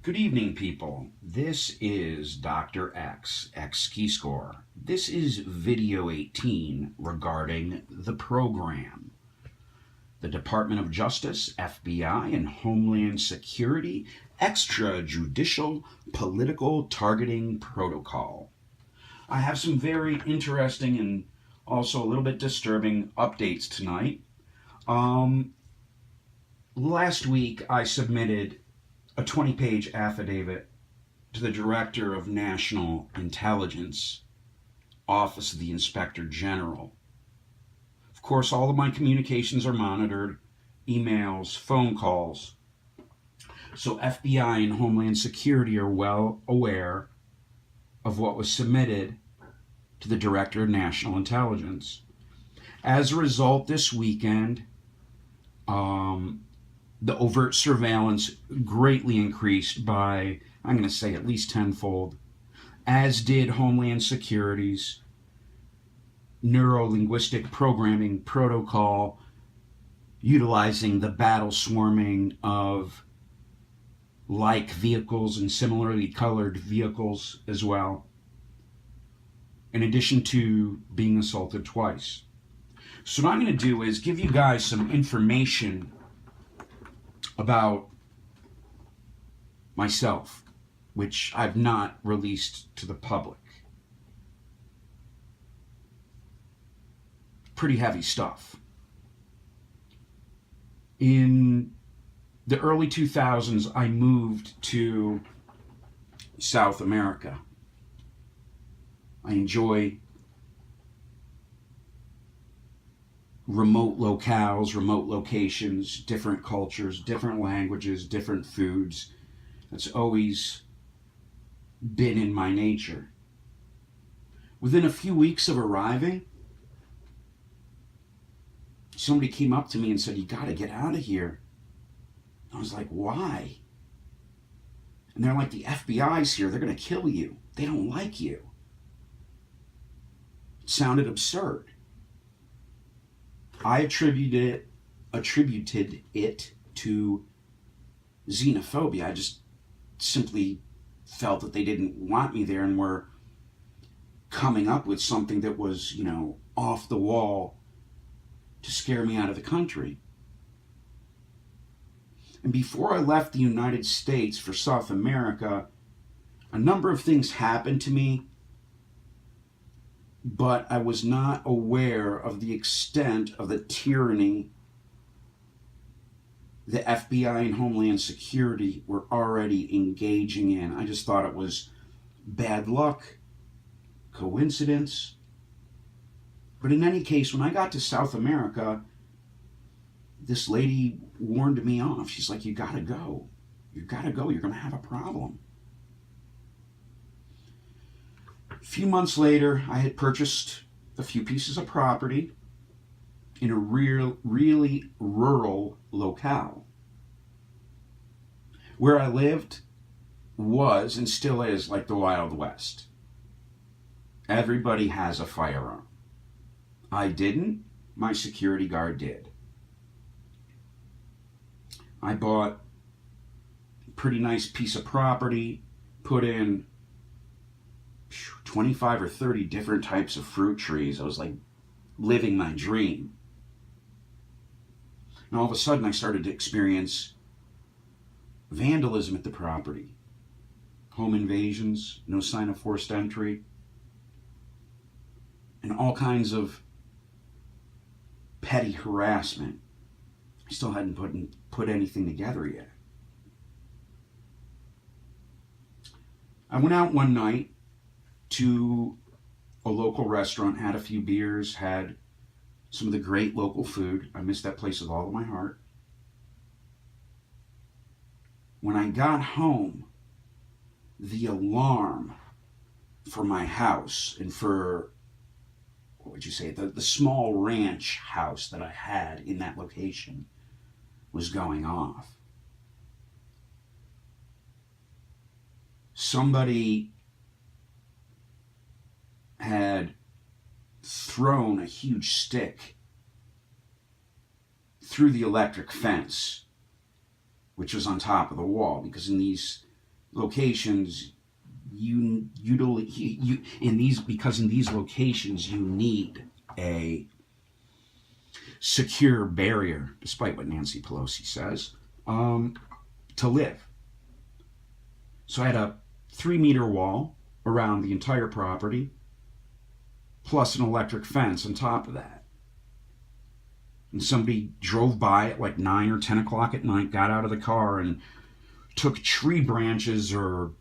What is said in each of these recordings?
Good evening, people. This is Dr. X Key Score. This is video 18 regarding the program. The Department of Justice, FBI, and Homeland Security Extrajudicial Political Targeting Protocol. I have some very interesting and also a little bit disturbing updates tonight. Last week I submitted a 20-page affidavit to the Director of National Intelligence, Office of the Inspector General. Of course, all of my communications are monitored, emails, phone calls. So FBI and Homeland Security are well aware of what was submitted to the Director of National Intelligence. As a result, this weekend, the overt surveillance greatly increased by, I'm going to say, at least tenfold, as did Homeland Security's neuro-linguistic programming protocol, utilizing the battle swarming of like vehicles and similarly colored vehicles as well, in addition to being assaulted twice. So what I'm going to do is give you guys some information about myself, which I've not released to the public. Pretty heavy stuff. In the early 2000s, I moved to South America. I enjoy remote locales, remote locations, different cultures, different languages, different foods. That's always been in my nature. Within a few weeks of arriving, somebody came up to me and said, "You got to get out of here." I was like, "Why?" And they're like, "The FBI's here. They're going to kill you. They don't like you." It sounded absurd. I attributed it to xenophobia. I just simply felt that they didn't want me there and were coming up with something that was, off the wall to scare me out of the country. And before I left the United States for South America, a number of things happened to me, but I was not aware of the extent of the tyranny the FBI and Homeland Security were already engaging in. I just thought it was bad luck, coincidence. But in any case, when I got to South America, this lady warned me off. She's like, "You gotta go. You gotta go. You're gonna have a problem." A few months later, I had purchased a few pieces of property in a really rural locale. Where I lived was and still is like the Wild West. Everybody has a firearm. I didn't. My security guard did. I bought a pretty nice piece of property, put in 25 or 30 different types of fruit trees. I was like living my dream. And all of a sudden I started to experience vandalism at the property. Home invasions, no sign of forced entry, and all kinds of petty harassment. I still hadn't put anything together yet. I went out one night to a local restaurant, had a few beers, had some of the great local food. I miss that place with all of my heart. When I got home, the alarm for my house and for, what would you say, the small ranch house that I had in that location was going off. Somebody had thrown a huge stick through the electric fence, which was on top of the wall, because in these locations, because in these locations you need a secure barrier, despite what Nancy Pelosi says, to live. So I had a 3-meter wall around the entire property, plus an electric fence on top of that. And somebody drove by at like 9 or 10 o'clock at night, got out of the car and took tree branches or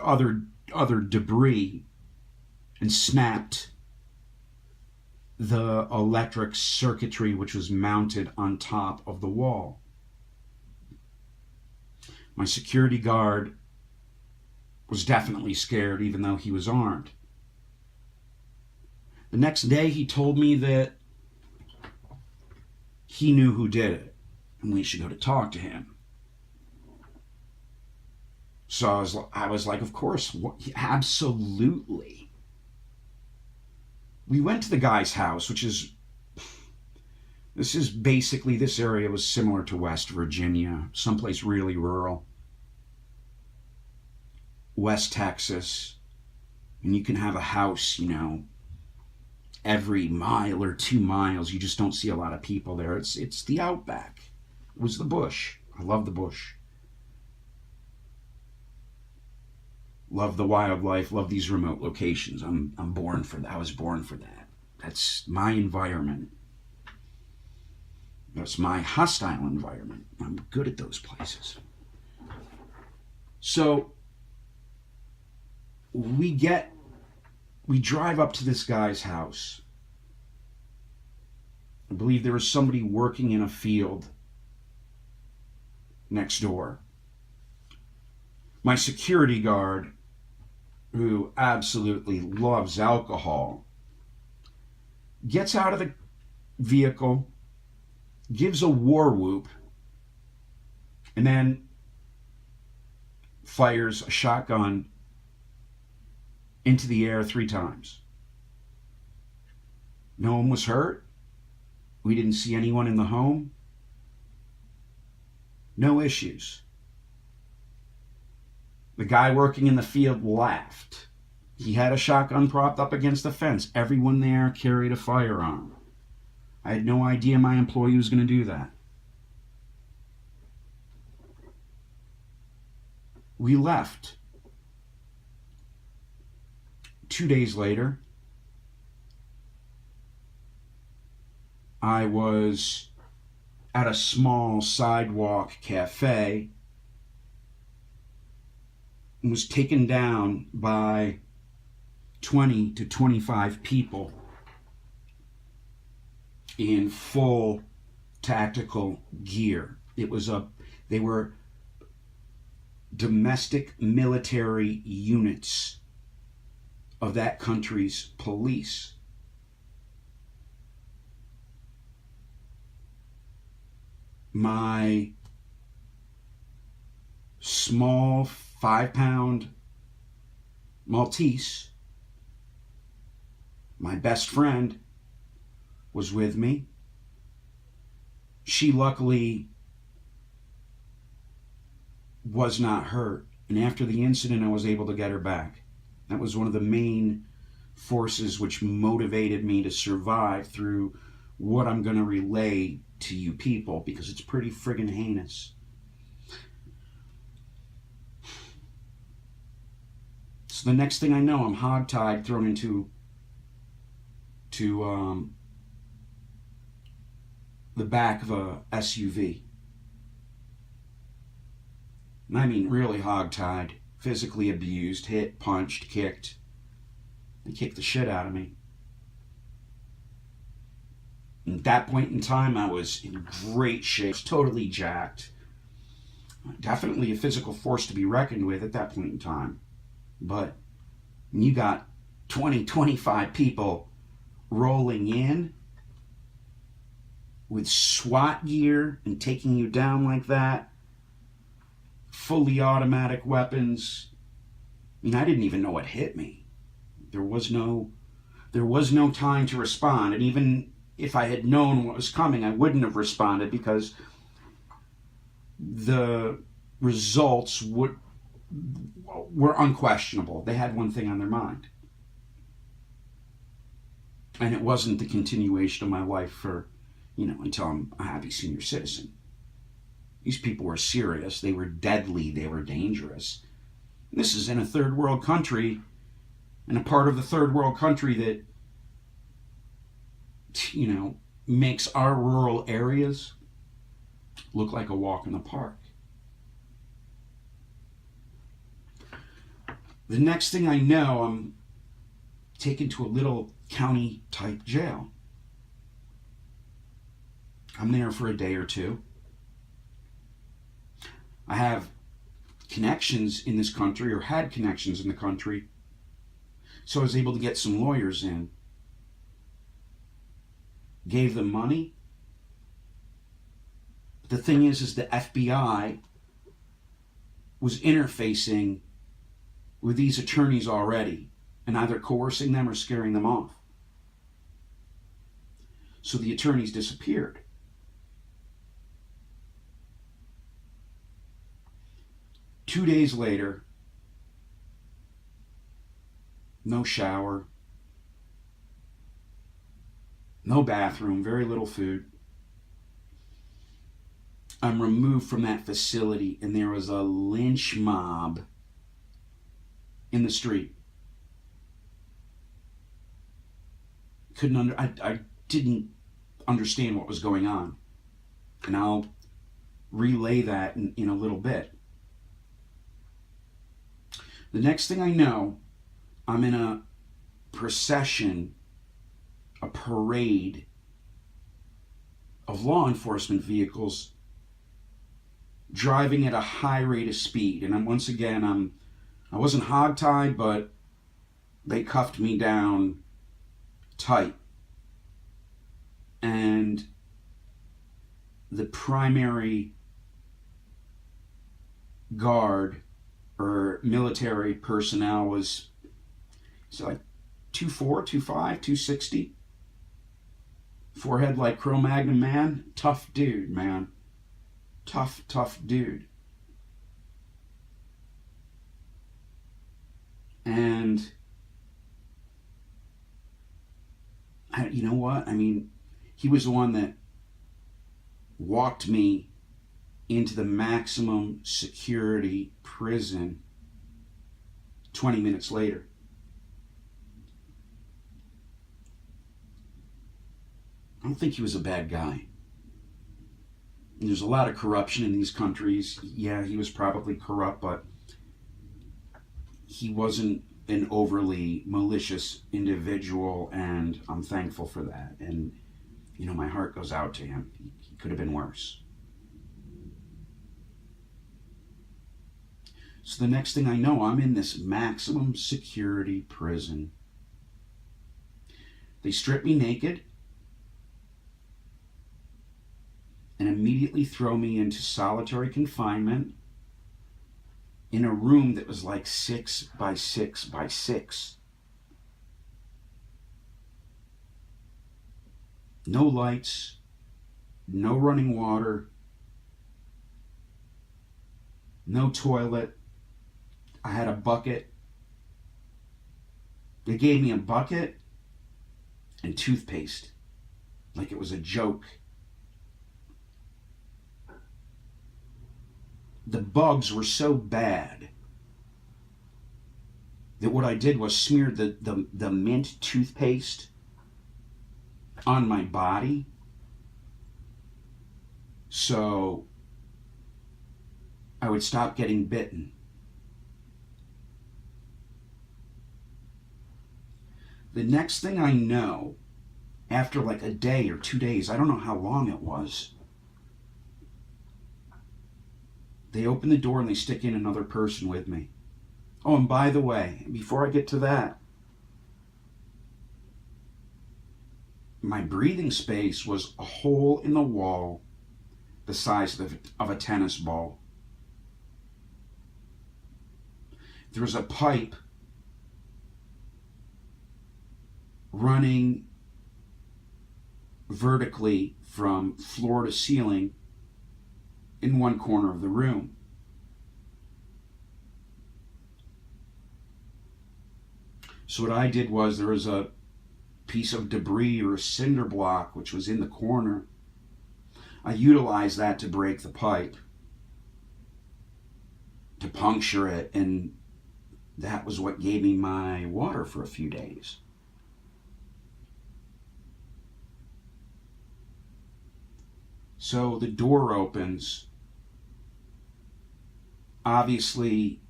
other debris and snapped the electric circuitry which was mounted on top of the wall. My security guard was definitely scared, even though he was armed. The next day he told me that he knew who did it and we should go to talk to him. So I was like, of course, absolutely. We went to the guy's house, this area was similar to West Virginia, someplace really rural. West Texas, and you can have a house, every mile or 2 miles. You just don't see a lot of people there. It's the outback. It was the bush. I love the bush. Love the wildlife, love these remote locations. I'm born for that. I was born for that. That's my environment. That's my hostile environment. I'm good at those places. So we drive up to this guy's house. I believe there was somebody working in a field next door. My security guard, who absolutely loves alcohol, gets out of the vehicle, gives a war whoop, and then fires a shotgun into the air 3 times. No one was hurt. We didn't see anyone in the home. No issues. The guy working in the field laughed. He had a shotgun propped up against the fence. Everyone there carried a firearm. I had no idea my employee was going to do that. We left. 2 days later, I was at a small sidewalk cafe and was taken down by 20 to 25 people in full tactical gear. They were domestic military units of that country's police. My small 5-pound Maltese, my best friend, was with me. She luckily was not hurt, and after the incident I was able to get her back. That was one of the main forces which motivated me to survive through what I'm going to relay to you people, because it's pretty friggin' heinous. So the next thing I know, I'm hogtied, thrown into the back of a SUV. And I mean really hogtied, physically abused, hit, punched, kicked. They kicked the shit out of me. At that point in time, I was in great shape, totally jacked. Definitely a physical force to be reckoned with at that point in time. But when you got 20, 25 people rolling in with SWAT gear and taking you down like that, fully automatic weapons. I mean, I didn't even know what hit me. There was no time to respond, and even if I had known what was coming, I wouldn't have responded, because the results were unquestionable. They had one thing on their mind. And it wasn't the continuation of my life for, until I'm a happy senior citizen. These people were serious. They were deadly. They were dangerous. And this is in a third world country, in a part of the third world country that, makes our rural areas look like a walk in the park. The next thing I know, I'm taken to a little county type jail. I'm there for a day or two. I have connections in this country, or had connections in the country, so I was able to get some lawyers in. Gave them money. The thing is the FBI was interfacing with these attorneys already and either coercing them or scaring them off. So the attorneys disappeared. Two days later, no shower, no bathroom, very little food. I'm removed from that facility, and there was a lynch mob in the street. I didn't understand what was going on. And I'll relay that in a little bit. The next thing I know, I'm in a procession, a parade of law enforcement vehicles driving at a high rate of speed. And I wasn't hogtied, but they cuffed me down tight. And the primary guard or military personnel was like 2'4", 2'5", 260. Forehead like Cro-Magnon man. Tough dude, man. Tough dude. And you know what? He was the one that walked me into the maximum security prison 20 minutes later. I don't think he was a bad guy. There's a lot of corruption in these countries. Yeah, he was probably corrupt, but he wasn't an overly malicious individual, and I'm thankful for that. And, my heart goes out to him. He could have been worse. So the next thing I know, I'm in this maximum security prison. They strip me naked and immediately throw me into solitary confinement in a room that was like 6 by 6 by 6. No lights, no running water, no toilet. I had a bucket. They gave me a bucket and toothpaste like it was a joke. The bugs were so bad that what I did was smear the mint toothpaste on my body so I would stop getting bitten. The next thing I know, after like a day or 2 days, I don't know how long it was, they open the door and they stick in another person with me. Oh, and by the way, before I get to that, my breathing space was a hole in the wall the size of a tennis ball. There was a pipe running vertically from floor to ceiling in one corner of the room. So what I did was, there was a piece of debris or a cinder block which was in the corner. I utilized that to break the pipe, to puncture it, and that was what gave me my water for a few days. So the door opens. Obviously,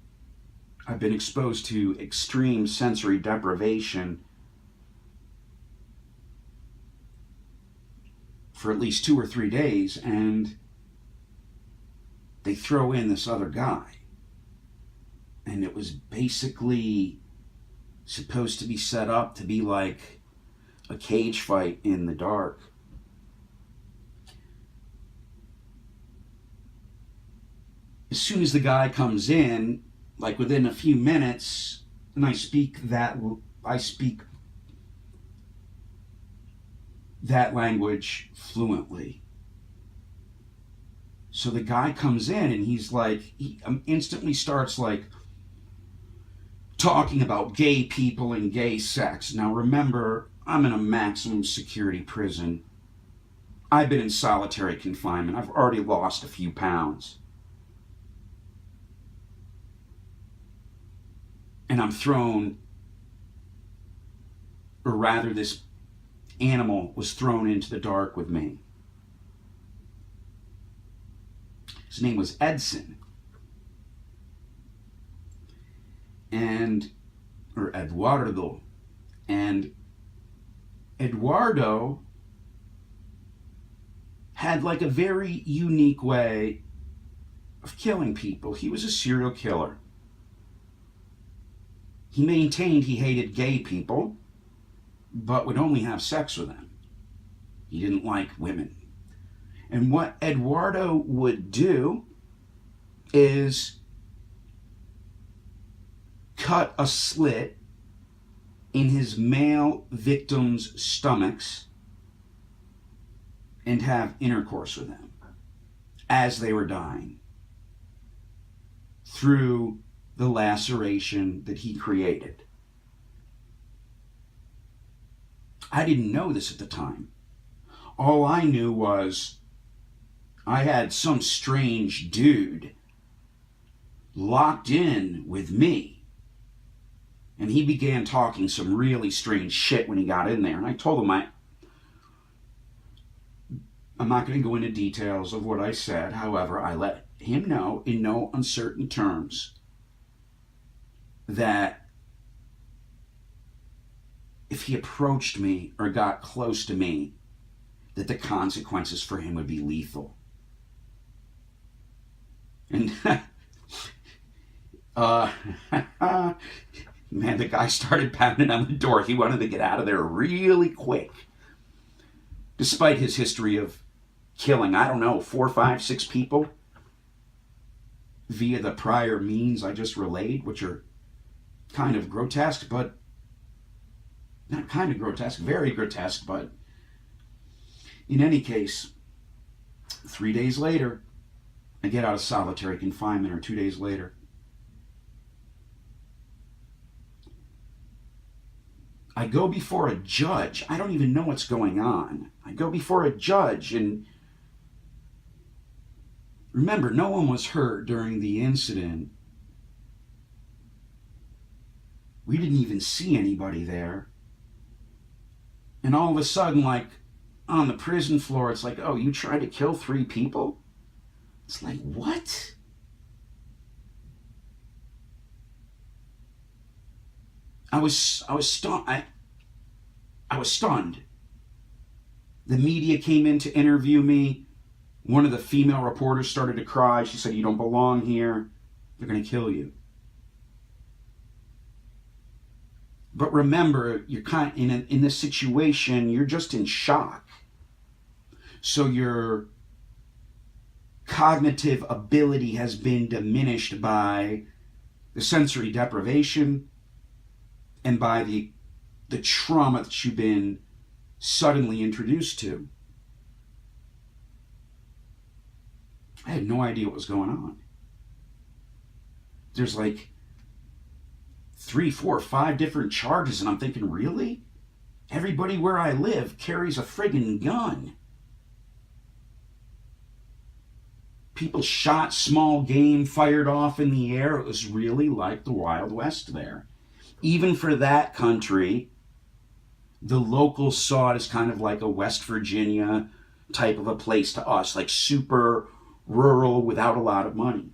I've been exposed to extreme sensory deprivation for at least 2 or 3 days, and they throw in this other guy. And it was basically supposed to be set up to be like a cage fight in the dark. As soon as the guy comes in, like within a few minutes, and I speak that language fluently. So the guy comes in and he's like, he instantly starts like talking about gay people and gay sex. Now remember, I'm in a maximum security prison. I've been in solitary confinement. I've already lost a few pounds. And I'm thrown, or rather this animal was thrown into the dark with me. His name was Edson. Or Eduardo. And Eduardo had like a very unique way of killing people. He was a serial killer. He maintained he hated gay people, but would only have sex with them. He didn't like women. And what Eduardo would do is cut a slit in his male victims' stomachs and have intercourse with them as they were dying through the laceration that he created. I didn't know this at the time. All I knew was I had some strange dude locked in with me. And he began talking some really strange shit when he got in there. And I told him I'm not going to go into details of what I said. However, I let him know in no uncertain terms that if he approached me or got close to me, that the consequences for him would be lethal. And man, the guy started pounding on the door. He wanted to get out of there really quick. Despite his history of killing, 4, 5, 6 people via the prior means I just relayed, which are kind of grotesque, but not kind of grotesque, very grotesque, but in any case, 3 days later, I get out of solitary confinement, or 2 days later. I go before a judge. I don't even know what's going on. I go before a judge, and remember, no one was hurt during the incident. We didn't even see anybody there. And all of a sudden, like, on the prison floor, it's like, oh, you tried to kill 3 people? It's like, what? I was stunned. I was stunned. The media came in to interview me. One of the female reporters started to cry. She said, you don't belong here. They're going to kill you. But remember, you're kind of in this situation, you're just in shock. So your cognitive ability has been diminished by the sensory deprivation and by the trauma that you've been suddenly introduced to. I had no idea what was going on. There's like 3, 4, 5 different charges, and I'm thinking, really? Everybody where I live carries a friggin' gun. People shot small game, fired off in the air. It was really like the Wild West there. Even for that country, the locals saw it as kind of like a West Virginia type of a place to us, like super rural without a lot of money.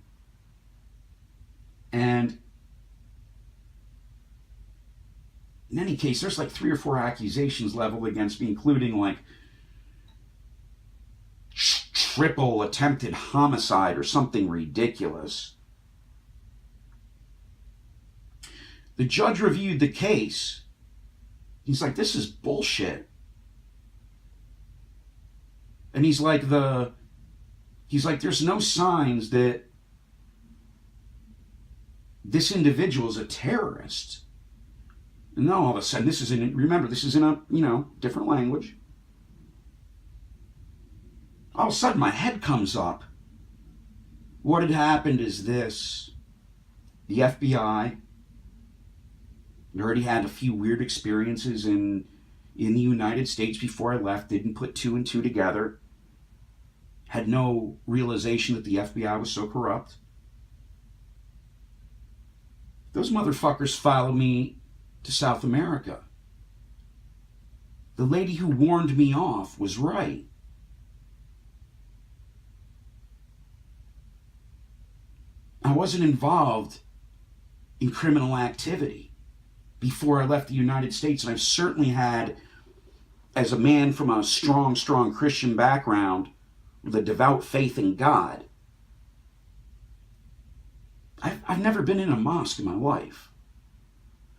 And in any case, there's like 3 or 4 accusations leveled against me, including like triple attempted homicide or something ridiculous. The judge reviewed the case. He's like, this is bullshit. And he's like, there's no signs that this individual is a terrorist. And then all of a sudden, this is in a, different language. All of a sudden, my head comes up. What had happened is this. The FBI already had a few weird experiences in the United States before I left. Didn't put 2 and 2 together. Had no realization that the FBI was so corrupt. Those motherfuckers followed me to South America. The lady who warned me off was right. I wasn't involved in criminal activity before I left the United States, and I've certainly had, as a man from a strong Christian background, with a devout faith in God, I've never been in a mosque in my life.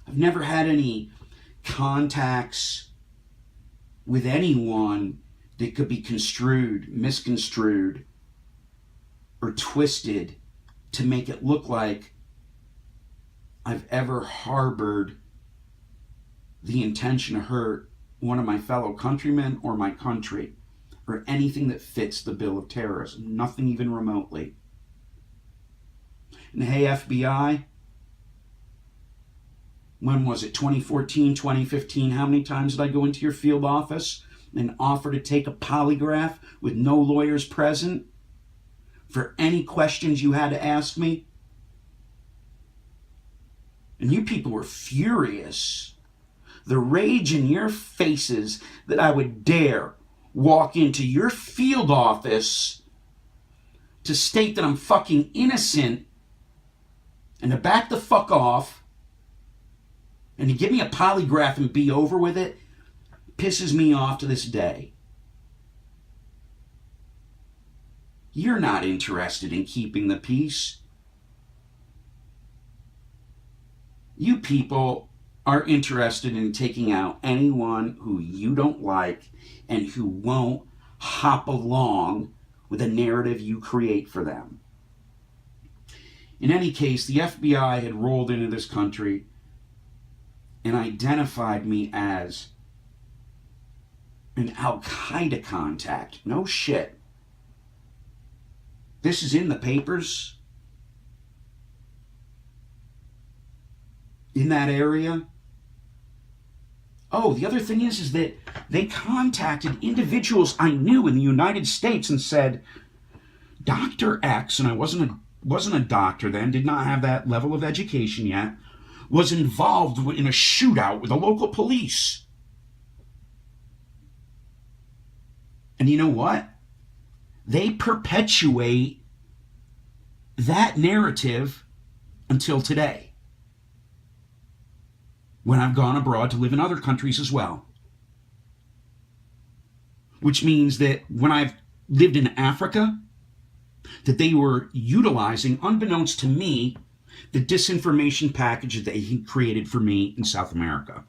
I've never had any contacts with anyone that could be construed, misconstrued, or twisted to make it look like I've ever harbored the intention to hurt one of my fellow countrymen or my country, or anything that fits the bill of terrorism. Nothing even remotely. And hey, FBI, when was it? 2014, 2015? How many times did I go into your field office and offer to take a polygraph with no lawyers present for any questions you had to ask me? And you people were furious. The rage in your faces that I would dare walk into your field office to state that I'm fucking innocent and to back the fuck off and to give me a polygraph and be over with it pisses me off to this day. You're not interested in keeping the peace. You people are interested in taking out anyone who you don't like and who won't hop along with the narrative you create for them. In any case, the FBI had rolled into this country and identified me as an Al-Qaeda contact. No shit. This is in the papers. In that area. Oh, the other thing is that they contacted individuals I knew in the United States and said, Dr. X, and I wasn't a doctor then, did not have that level of education yet, was involved in a shootout with the local police. And you know what? They perpetuate that narrative until today, when I've gone abroad to live in other countries as well. Which means that when I've lived in Africa, that they were utilizing, unbeknownst to me, the disinformation package that they created for me in South America.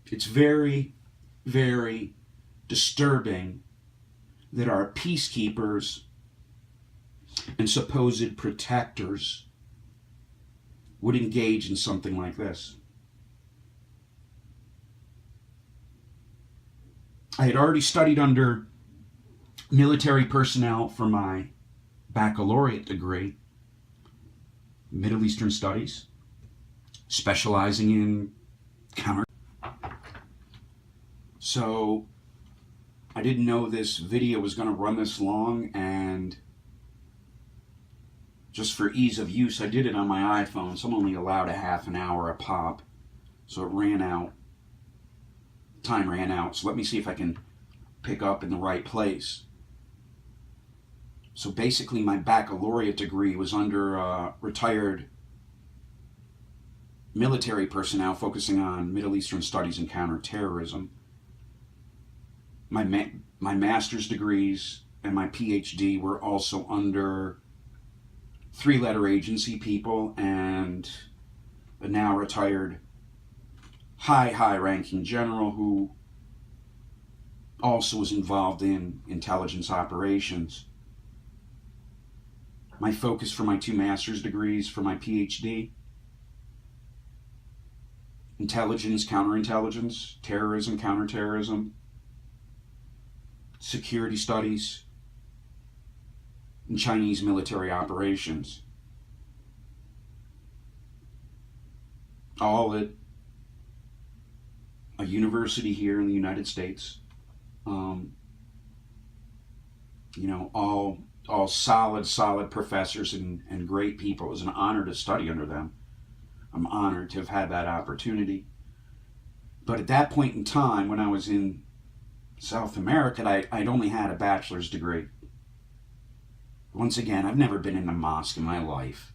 It's very, very disturbing that our peacekeepers and supposed protectors would engage in something like this. I had already studied under military personnel for my baccalaureate degree, Middle Eastern Studies, specializing in counter. So I didn't know this video was going to run this long, and just for ease of use, I did it on my iPhone, so I'm only allowed a half an hour a pop. So it ran out. Time ran out. So let me see if I can pick up in the right place. So basically my baccalaureate degree was under retired military personnel focusing on Middle Eastern studies and counterterrorism. My master's degrees and my PhD were also under three-letter agency people and a now retired high-ranking general who also was involved in intelligence operations. My focus for my two master's degrees, for my PhD: intelligence, counterintelligence, terrorism, counterterrorism, security studies, and Chinese military operations. All at a university here in the United States. All solid professors and great people. It was an honor to study under them. I'm honored to have had that opportunity. But at that point in time, when I was in South America, I'd only had a bachelor's degree. Once again, I've never been in a mosque in my life.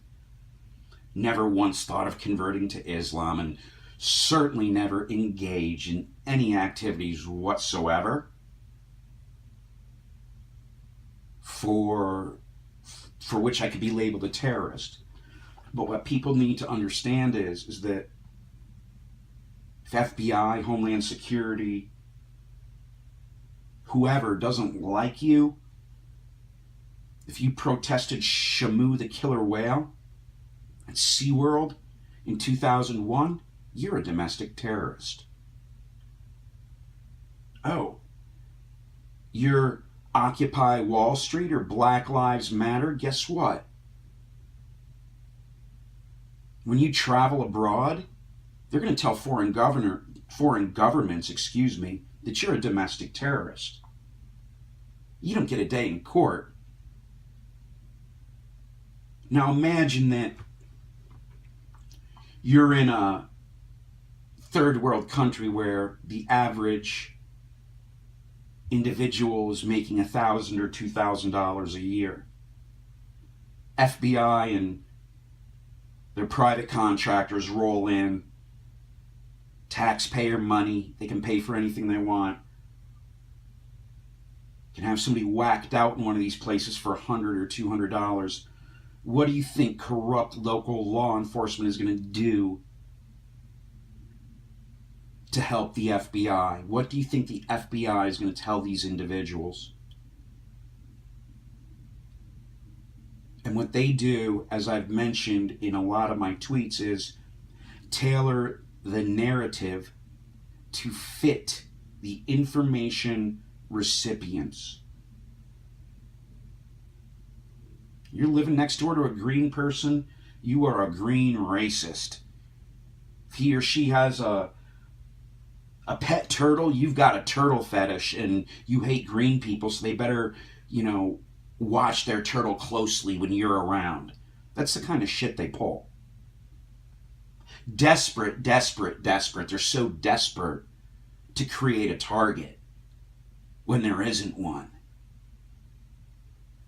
Never once thought of converting to Islam, and certainly never engaged in any activities whatsoever for which I could be labeled a terrorist. But what people need to understand is that if FBI, Homeland Security, whoever doesn't like you, if you protested Shamu the killer whale at SeaWorld in 2001, you're a domestic terrorist. Oh, you're Occupy Wall Street or Black Lives Matter? Guess what? When you travel abroad, they're going to tell foreign governments, that you're a domestic terrorist. You don't get a day in court. Now imagine that you're in a third world country where the average individual is making $1,000 or $2,000 a year. FBI and their private contractors roll in taxpayer money. They can pay for anything they want. Can have somebody whacked out in one of these places for $100 or $200. What do you think corrupt local law enforcement is going to do to help the FBI? What do you think the FBI is going to tell these individuals? And what they do, as I've mentioned in a lot of my tweets, is tailor the narrative to fit the information recipients. You're living next door to a green person, you are a green racist. If he or she has a pet turtle, you've got a turtle fetish, and you hate green people, so they better, watch their turtle closely when you're around. That's the kind of shit they pull. Desperate. They're so desperate to create a target when there isn't one.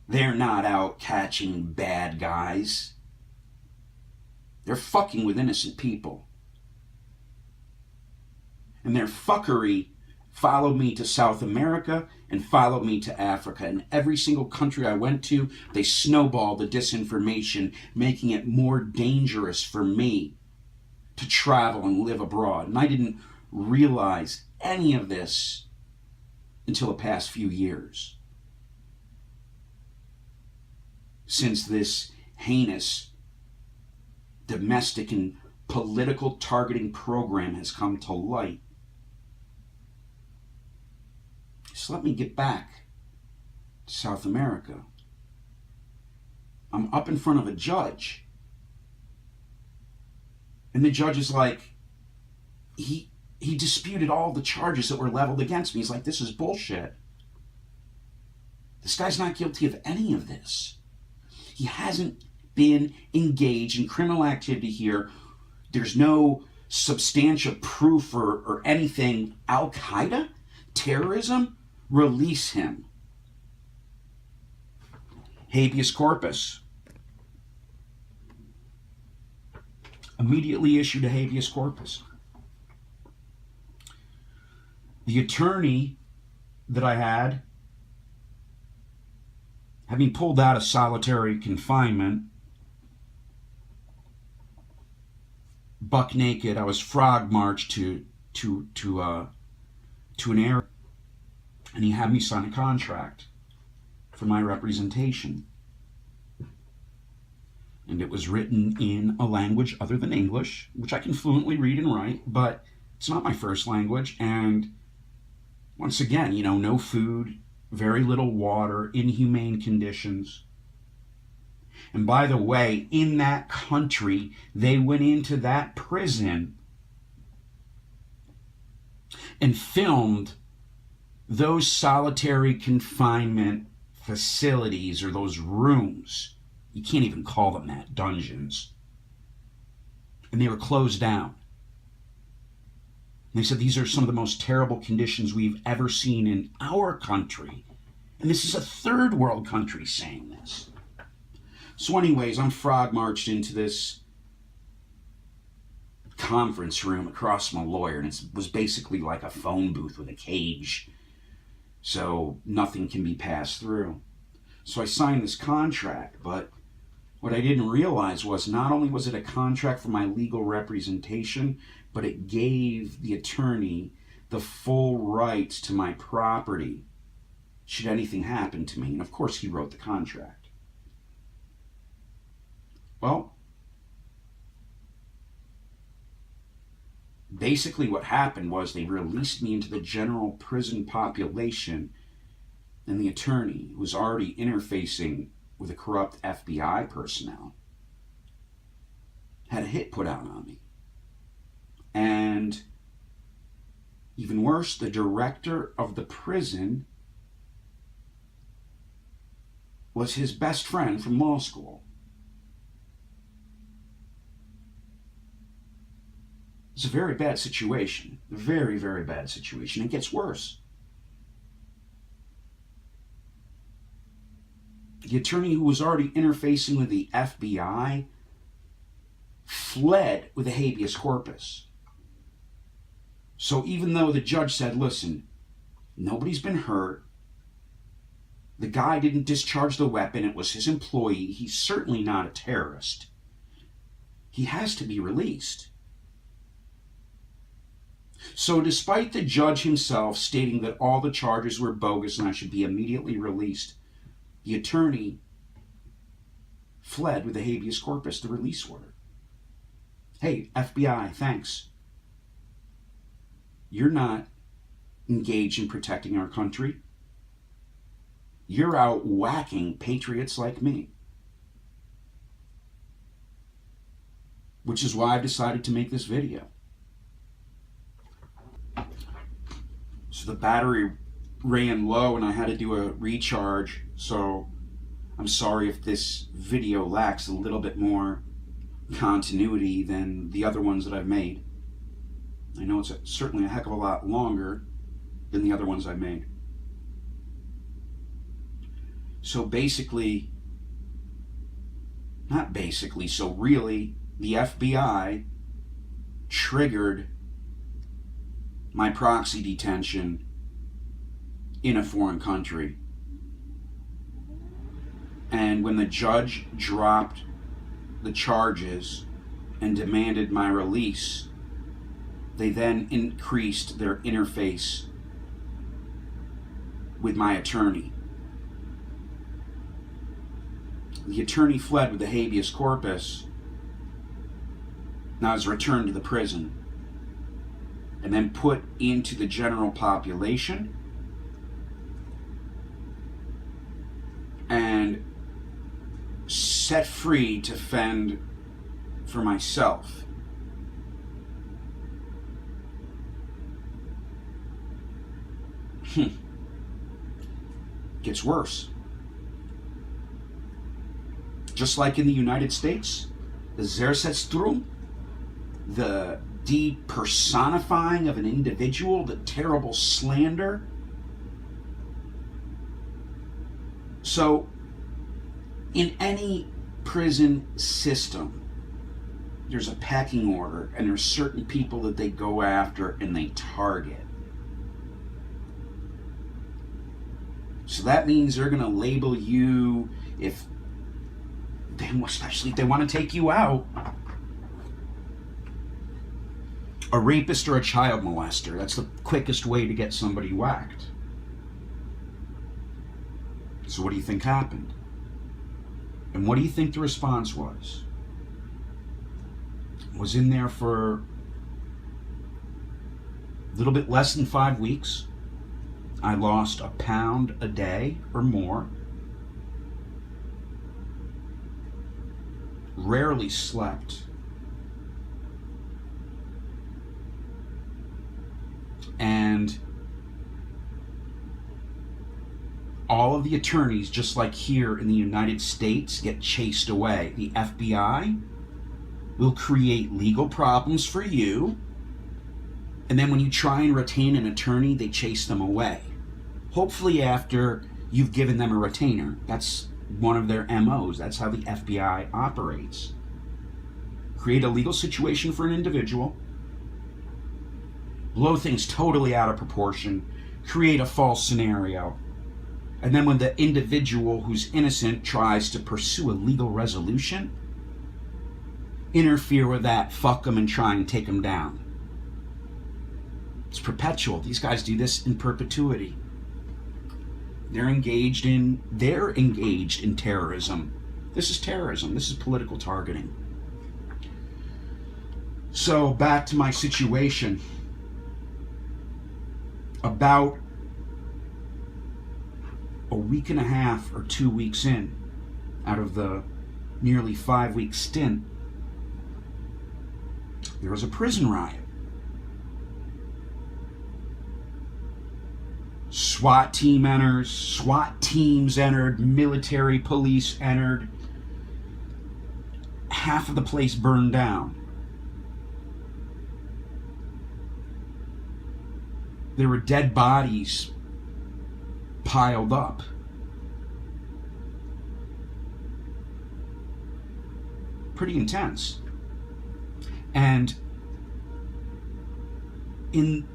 They're not out catching bad guys. They're fucking with innocent people. And their fuckery followed me to South America and followed me to Africa. And every single country I went to, they snowballed the disinformation, making it more dangerous for me to travel and live abroad. And I didn't realize any of this until the past few years. Since this heinous domestic and political targeting program has come to light. So let me get back to South America. I'm up in front of a judge. And the judge is like, he disputed all the charges that were leveled against me. He's like, this is bullshit. This guy's not guilty of any of this. He hasn't been engaged in criminal activity here. There's no substantial proof or anything. Al-Qaeda? Terrorism? Release him. Habeas corpus. Immediately issued a habeas corpus. The attorney that I had, having pulled out of solitary confinement, buck naked, I was frog marched to an area, and he had me sign a contract for my representation. And it was written in a language other than English, which I can fluently read and write, but it's not my first language. And once again, no food, very little water, inhumane conditions. And by the way, in that country, they went into that prison and filmed those solitary confinement facilities, or those rooms. You can't even call them that, dungeons. And they were closed down. And they said these are some of the most terrible conditions we've ever seen in our country. And this is a third world country saying this. So anyways, I'm frog marched into this conference room across from a lawyer, and it was basically like a phone booth with a cage, so nothing can be passed through. So I signed this contract, but what I didn't realize was not only was it a contract for my legal representation, but it gave the attorney the full rights to my property should anything happen to me. And of course he wrote the contract. Well, basically what happened was they released me into the general prison population, and the attorney, who was already interfacing with a corrupt FBI personnel, had a hit put out on me. And even worse, the director of the prison was his best friend from law school. It's a very bad situation. A very, very bad situation. It gets worse. The attorney, who was already interfacing with the FBI, fled with a habeas corpus. So even though the judge said, listen, nobody's been hurt, the guy didn't discharge the weapon, it was his employee, he's certainly not a terrorist, he has to be released. So despite the judge himself stating that all the charges were bogus and I should be immediately released, the attorney fled with the habeas corpus, the release order. Hey, FBI, thanks. You're not engaged in protecting our country. You're out whacking patriots like me. Which is why I've decided to make this video. So the battery ran low and I had to do a recharge, so I'm sorry if this video lacks a little bit more continuity than the other ones that I've made. I know it's certainly a heck of a lot longer than the other ones I've made. So basically, not basically, so really, the FBI triggered my proxy detention in a foreign country. And when the judge dropped the charges and demanded my release, they then increased their interface with my attorney. The attorney fled with the habeas corpus, now is returned to the prison, and then put into the general population, and set free to fend for myself. Gets worse. Just like in the United States, the Zersetzung, the depersonifying of an individual, the terrible slander. So, in any prison system, there's a pecking order, and there's certain people that they go after and they target. So that means they're going to label you, if they, especially if they want to take you out, a rapist or a child molester. That's the quickest way to get somebody whacked. So what do you think happened? And what do you think the response was? Was in there for a little bit less than 5 weeks. I lost a pound a day or more. Rarely slept. And all of the attorneys, just like here in the United States, get chased away. The FBI will create legal problems for you, and then when you try and retain an attorney, they chase them away. Hopefully after you've given them a retainer. That's one of their MOs. That's how the FBI operates. Create a legal situation for an individual, blow things totally out of proportion, create a false scenario, and then when the individual who's innocent tries to pursue a legal resolution, interfere with that, fuck them, and try and take them down. It's perpetual. These guys do this in perpetuity. They're engaged in terrorism. This is terrorism. This is political targeting. So back to my situation. About a week and a half or 2 weeks in, out of the nearly 5-week stint, there was a prison riot. SWAT teams entered, military police entered. Half of the place burned down. There were dead bodies piled up. Pretty intense. And in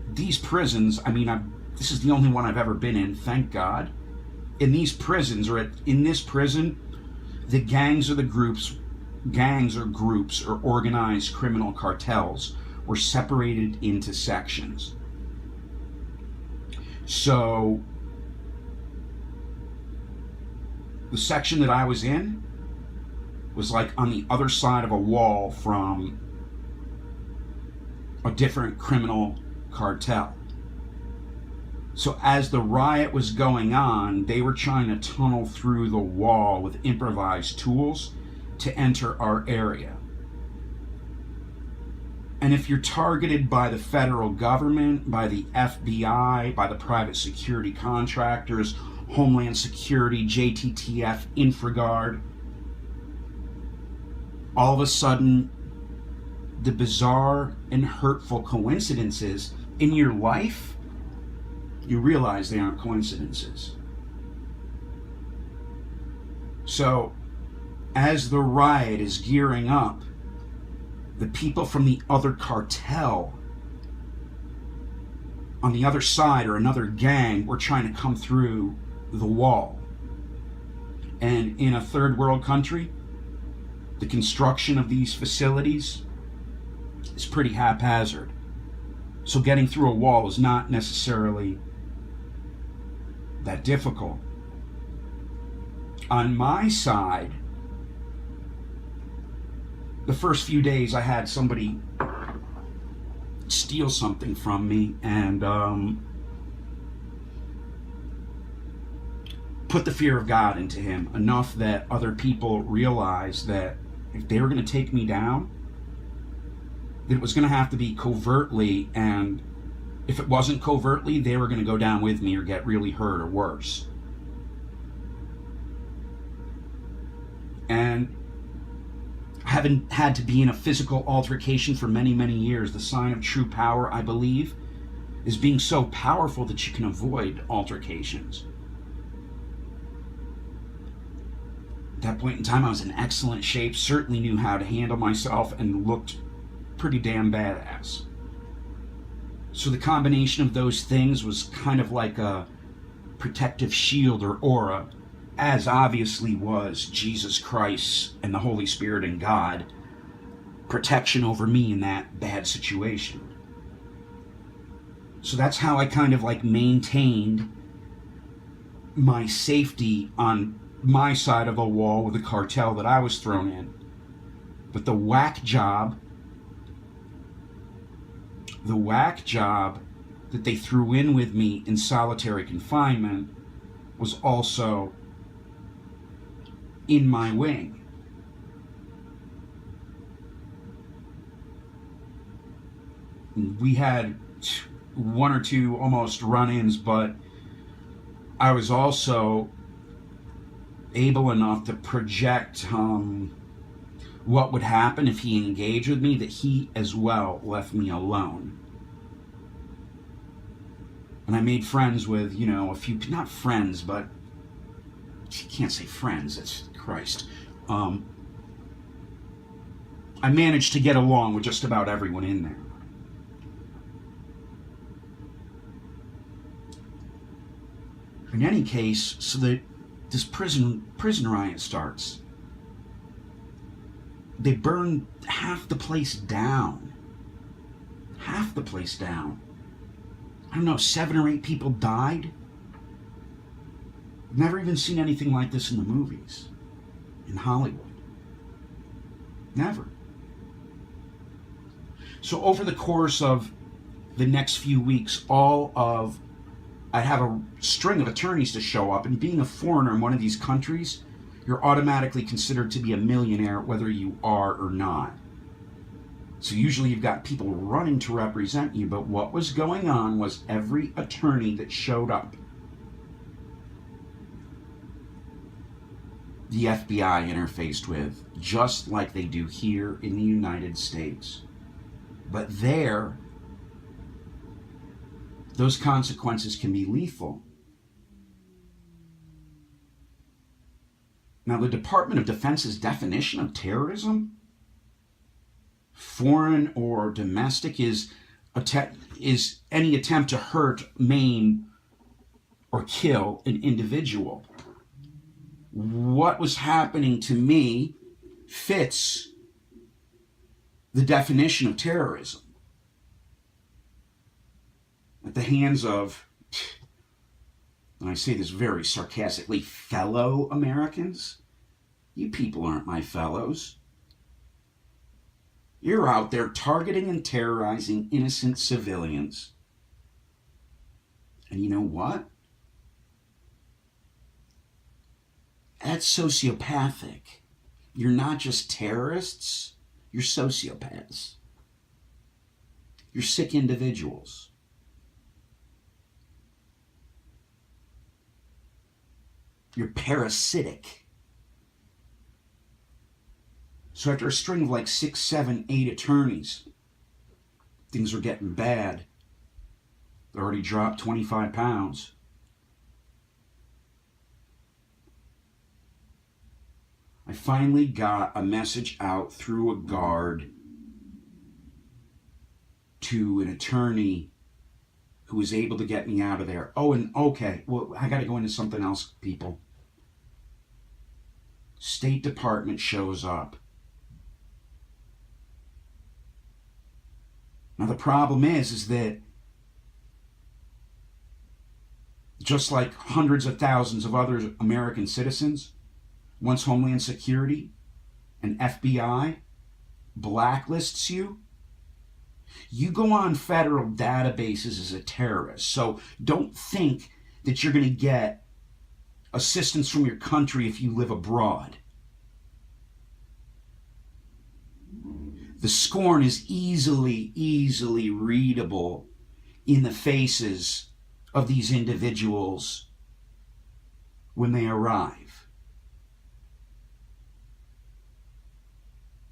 these prisons, I mean, this is the only one I've ever been in, thank God. In these prisons, in this prison, the gangs or groups or organized criminal cartels were separated into sections. So the section that I was in was like on the other side of a wall from a different criminal cartel. So as the riot was going on, they were trying to tunnel through the wall with improvised tools to enter our area. And if you're targeted by the federal government, by the FBI, by the private security contractors, Homeland Security, JTTF, InfraGard, all of a sudden, the bizarre and hurtful coincidences in your life, you realize they aren't coincidences. So, as the riot is gearing up, the people from the other cartel on the other side, or another gang, were trying to come through the wall. And in a third world country, the construction of these facilities is pretty haphazard. So getting through a wall is not necessarily that difficult. On my side, the first few days I had somebody steal something from me and put the fear of God into him enough that other people realized that if they were going to take me down, that it was going to have to be covertly, and if it wasn't covertly, they were going to go down with me or get really hurt or worse. And having had to be in a physical altercation for many, many years, the sign of true power, I believe, is being so powerful that you can avoid altercations. At that point in time, I was in excellent shape, certainly knew how to handle myself, and looked pretty damn badass. So the combination of those things was kind of like a protective shield or aura, as obviously was Jesus Christ and the Holy Spirit and God, protection over me in that bad situation. So that's how I kind of like maintained my safety on my side of the wall with the cartel that I was thrown in. But the whack job that they threw in with me in solitary confinement was also in my wing. We had one or two almost run-ins, but I was also able enough to project what would happen if he engaged with me, that he as well left me alone. And I made friends with, a few, not friends, but you can't say friends, that's Christ. I managed to get along with just about everyone in there. In any case, so that this prison riot starts. They burned half the place down. Half the place down. I don't know, 7 or 8 people died. Never even seen anything like this in the movies. In Hollywood. Never. So over the course of the next few weeks, I'd have a string of attorneys to show up, and being a foreigner in one of these countries, you're automatically considered to be a millionaire whether you are or not. So usually you've got people running to represent you, but what was going on was every attorney that showed up, the FBI interfaced with, just like they do here in the United States. But there, those consequences can be lethal. Now, the Department of Defense's definition of terrorism, foreign or domestic, is any attempt to hurt, maim, or kill an individual. What was happening to me fits the definition of terrorism. At the hands of, and I say this very sarcastically, fellow Americans. You people aren't my fellows. You're out there targeting and terrorizing innocent civilians. And you know what? That's sociopathic. You're not just terrorists, you're sociopaths. You're sick individuals. You're parasitic. So after a string of like 6, 7, 8 attorneys, things were getting bad. They already dropped 25 pounds. I finally got a message out through a guard to an attorney who was able to get me out of there. Oh, and okay, well, I got to go into something else, people. State Department shows up. Now, the problem is that just like hundreds of thousands of other American citizens, once Homeland Security and FBI blacklists you, you go on federal databases as a terrorist. So don't think that you're going to get assistance from your country if you live abroad. The scorn is easily readable in the faces of these individuals when they arrive.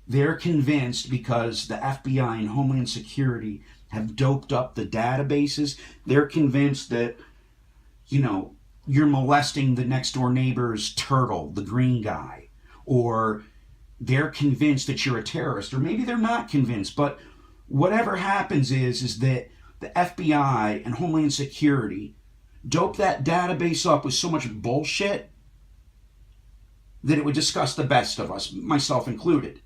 They're convinced, because the FBI and Homeland Security have doped up the databases, they're convinced that, you're molesting the next door neighbor's turtle, the green guy, or they're convinced that you're a terrorist, or maybe they're not convinced, but whatever happens is that the FBI and Homeland Security dope that database up with so much bullshit that it would disgust the best of us, myself included.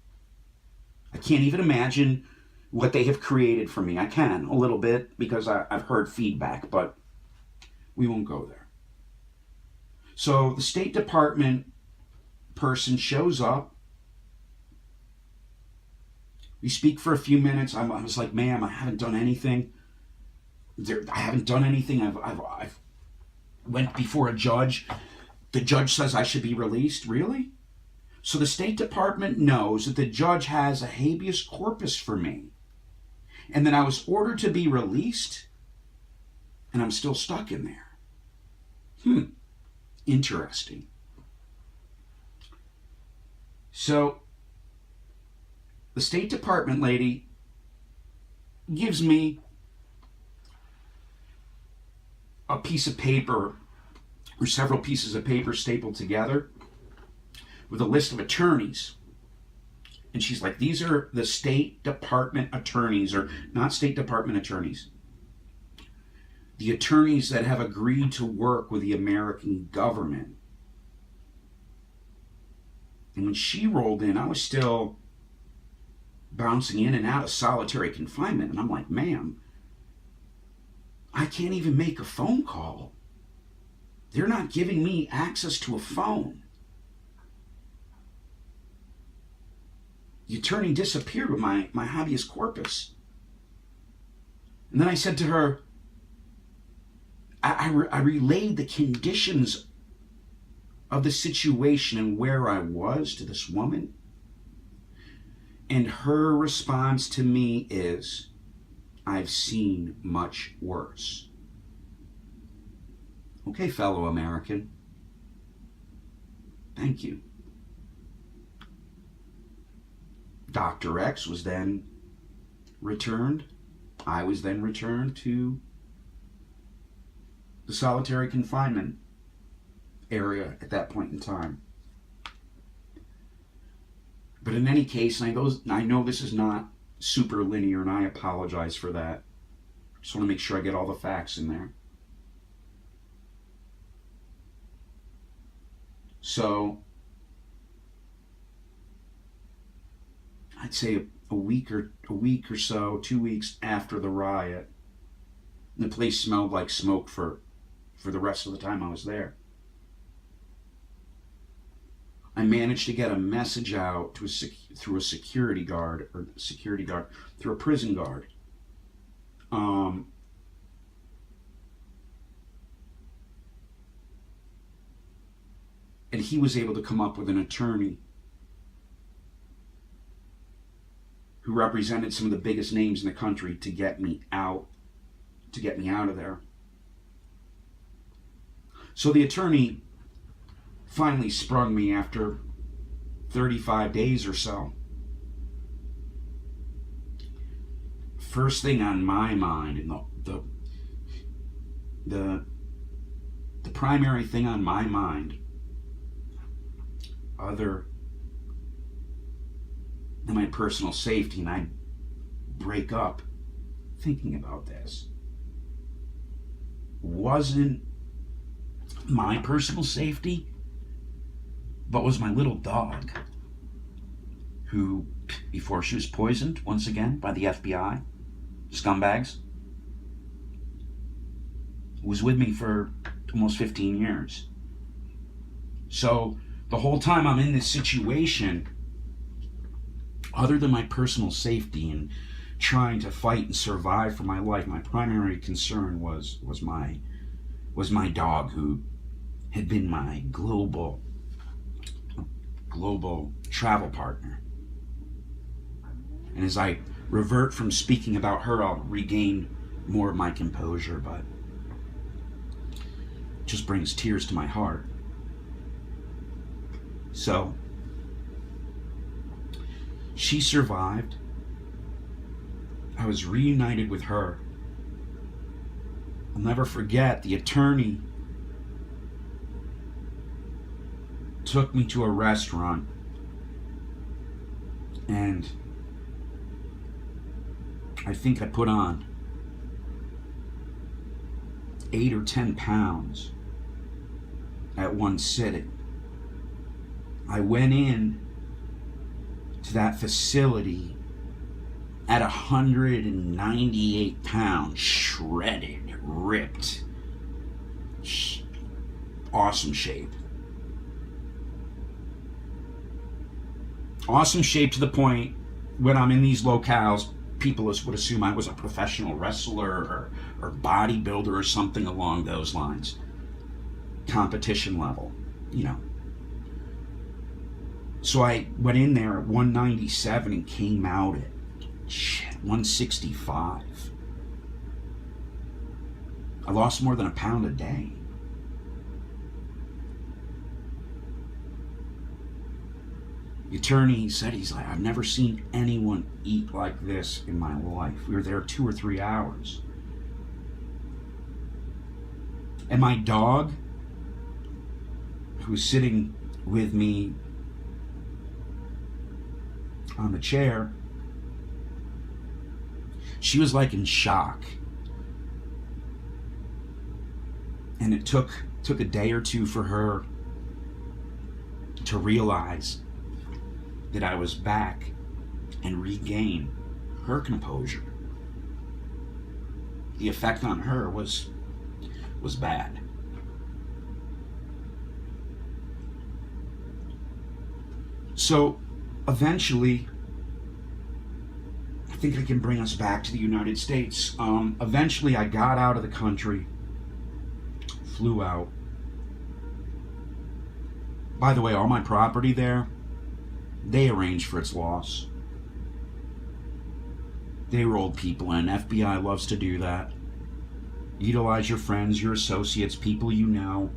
I can't even imagine what they have created for me. I can, a little bit, because I've heard feedback, but we won't go there. So the State Department person shows up. We speak for a few minutes. I was like, ma'am, I haven't done anything. I haven't done anything. I've went before a judge. The judge says I should be released. Really? So the State Department knows that the judge has a habeas corpus for me, and then I was ordered to be released, and I'm still stuck in there. Interesting. So the State Department lady gives me a piece of paper, or several pieces of paper stapled together, with a list of attorneys. And she's like, these are the State Department attorneys, or not State Department attorneys, the attorneys that have agreed to work with the American government. And when she rolled in, I was still bouncing in and out of solitary confinement. And I'm like, ma'am, I can't even make a phone call. They're not giving me access to a phone. The attorney disappeared with my habeas corpus. And then I said to her, I relayed the conditions of the situation and where I was to this woman. And her response to me is, I've seen much worse. Okay, fellow American. Thank you. Dr. X was then returned. I was then returned to the solitary confinement area at that point in time. But in any case, I know this is not super linear, and I apologize for that. I just want to make sure I get all the facts in there. So I'd say a week or so, 2 weeks after the riot, the place smelled like smoke for the rest of the time I was there. I managed to get a message out to through a security guard, through a prison guard. And he was able to come up with an attorney who represented some of the biggest names in the country to get me out of there. So the attorney finally sprung me after 35 days or so. First thing on my mind, and the primary thing on my mind, other than my personal safety, and I break up thinking about this, wasn't my personal safety, but was my little dog, who, before she was poisoned once again by the FBI, scumbags, was with me for almost 15 years. So the whole time I'm in this situation, other than my personal safety and trying to fight and survive for my life, my primary concern was my dog, who had been my global travel partner. And as I revert from speaking about her, I'll regain more of my composure, but it just brings tears to my heart. So, she survived. I was reunited with her. I'll never forget, the attorney took me to a restaurant, and I think I put on 8 or 10 pounds at one sitting. I went in to that facility at 198 pounds, shredded, ripped, awesome shape. Awesome shape to the point when I'm in these locales, people would assume I was a professional wrestler or bodybuilder or something along those lines. Competition level, you know. So I went in there at 197 and came out at 165. I lost more than a pound a day. The attorney said, he's like, I've never seen anyone eat like this in my life. We were there 2 or 3 hours. And my dog, who was sitting with me on the chair, she was like in shock. And it took a day or two for her to realize that I was back and regain her composure. The effect on her was bad. So eventually, I think I can bring us back to the United States. Eventually I got out of the country, flew out. By the way, all my property there, they arranged for its loss. They rolled people in. FBI loves to do that. Utilize your friends, your associates, people you know,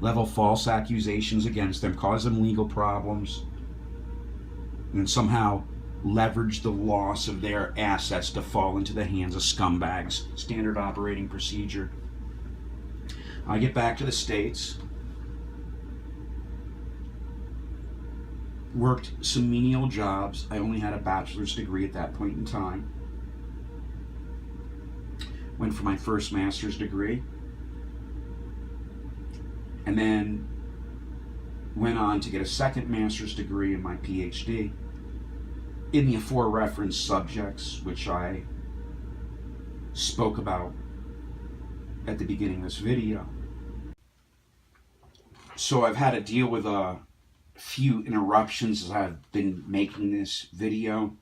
level false accusations against them, cause them legal problems, and then somehow leverage the loss of their assets to fall into the hands of scumbags. Standard operating procedure. I get back to the States, worked some menial jobs. I only had a bachelor's degree at that point in time. Went for my first master's degree, and then went on to get a second master's degree in my PhD in the aforereferenced subjects, which I spoke about at the beginning of this video. So I've had to deal with a few interruptions as I've been making this video,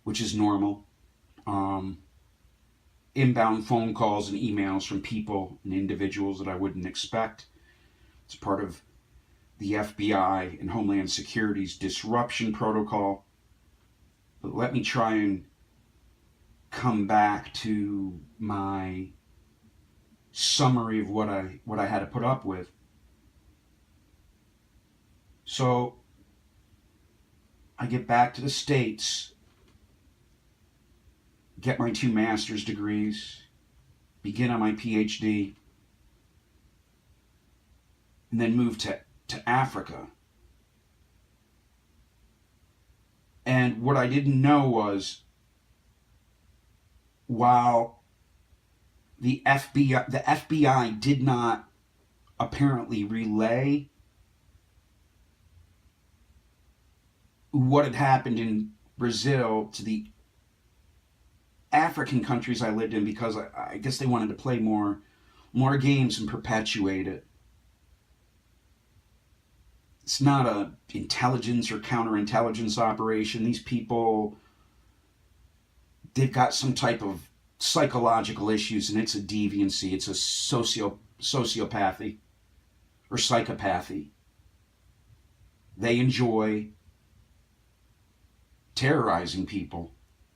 which is normal. Inbound phone calls and emails from people and individuals that I wouldn't expect. It's part of the FBI and Homeland Security's disruption protocol. But let me try and come back to my summary of what I had to put up with. So I get back to the States, get my 2 master's degrees, begin on my PhD, and then move to Africa. And what I didn't know was, while the FBI did not apparently relay what had happened in Brazil to the African countries I lived in, because I guess they wanted to play more games and perpetuate it. It's not a intelligence or counterintelligence operation. These people, they've got some type of psychological issues, and it's a deviancy. It's a sociopathy or psychopathy. They enjoy terrorizing people.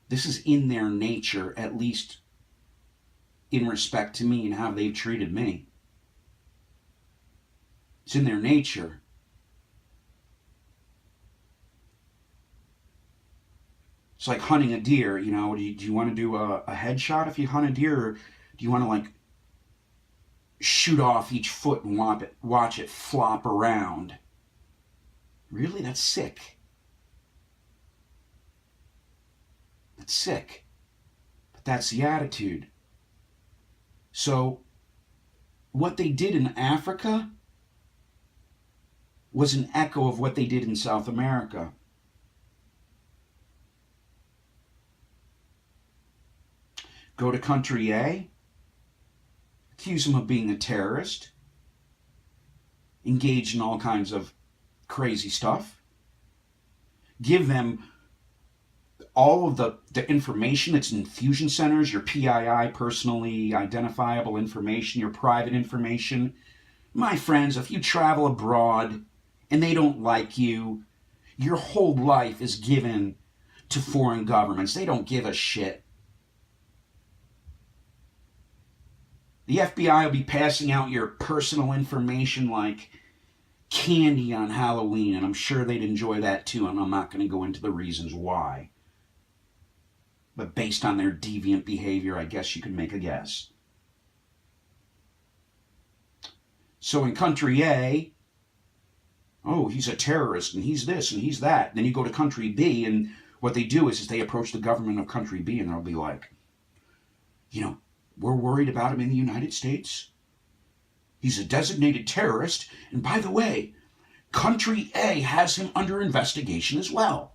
This is in their nature, at least in respect to me and how they've treated me. It's in their nature. It's like hunting a deer, you know. Do you want to do a headshot if you hunt a deer? Or do you want to, like, shoot off each foot and watch it flop around? Really? That's sick. That's sick. But that's the attitude. So, what they did in Africa was an echo of what they did in South America. Go to country A, accuse them of being a terrorist, engage in all kinds of crazy stuff, give them all of the information that's in infusion centers, your PII, personally identifiable information, your private information. My friends, if you travel abroad and they don't like you, your whole life is given to foreign governments. They don't give a shit. The FBI will be passing out your personal information like candy on Halloween, and I'm sure they'd enjoy that too, and I'm not going to go into the reasons why. But based on their deviant behavior, I guess you could make a guess. So in country A, oh, he's a terrorist, and he's this, and he's that. Then you go to country B, and what they do is they approach the government of country B, and they'll be like, you know, we're worried about him in the United States. He's a designated terrorist. And by the way, country A has him under investigation as well.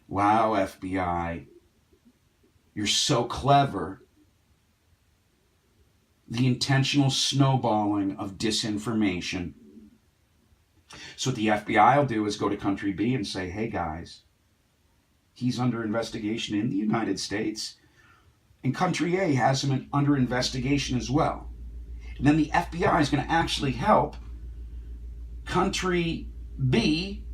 Wow, FBI. You're so clever. The intentional snowballing of disinformation. So what the FBI will do is go to country B and say, hey guys, he's under investigation in the United States. And country A has him under investigation as well. And then the FBI is going to actually help country B,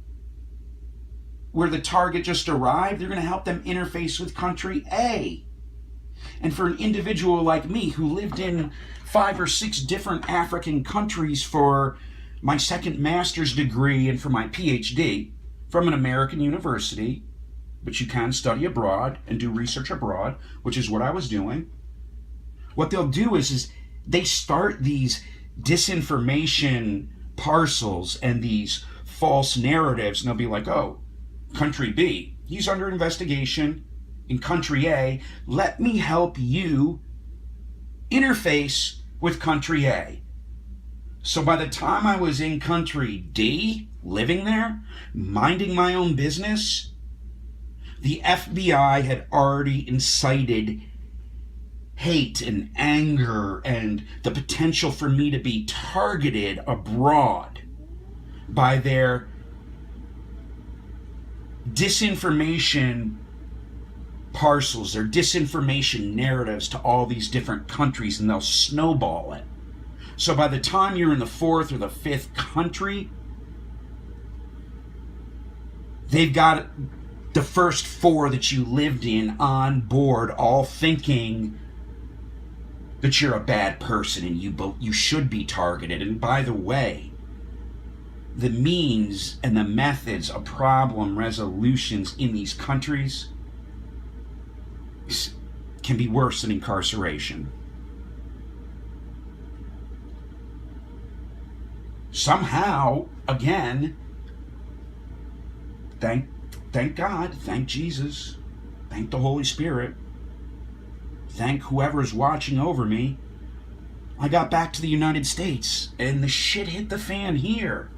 where the target just arrived. They're going to help them interface with country A. And for an individual like me who lived in 5 or 6 different African countries for my second master's degree and for my PhD from an American university, but you can study abroad and do research abroad, which is what I was doing. What they'll do is they start these disinformation parcels and these false narratives, and they'll be like, oh, country B, he's under investigation. In country A, let me help you interface with country A. So by the time I was in country D, living there, minding my own business, the FBI had already incited hate and anger and the potential for me to be targeted abroad by their disinformation parcels, their disinformation narratives to all these different countries, and they'll snowball it. So by the time you're in the 4th or the 5th country, they've got the first 4 that you lived in on board, all thinking that you're a bad person and you should be targeted. And by the way, the means and the methods of problem resolutions in these countries can be worse than incarceration. Somehow, again, thank God, thank Jesus, thank the Holy Spirit, thank whoever's watching over me, I got back to the United States and the shit hit the fan here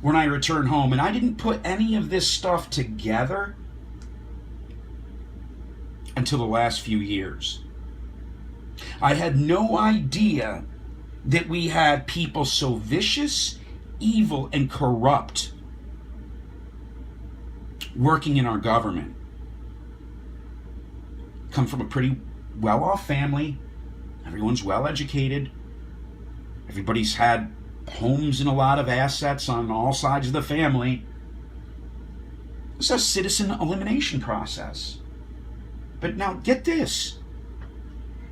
when I returned home. And I didn't put any of this stuff together until the last few years. I had no idea that we had people so vicious, evil, and corrupt working in our government. Come from a pretty well-off family. Everyone's well-educated. Everybody's had homes and a lot of assets on all sides of the family. It's a citizen elimination process. But now get this.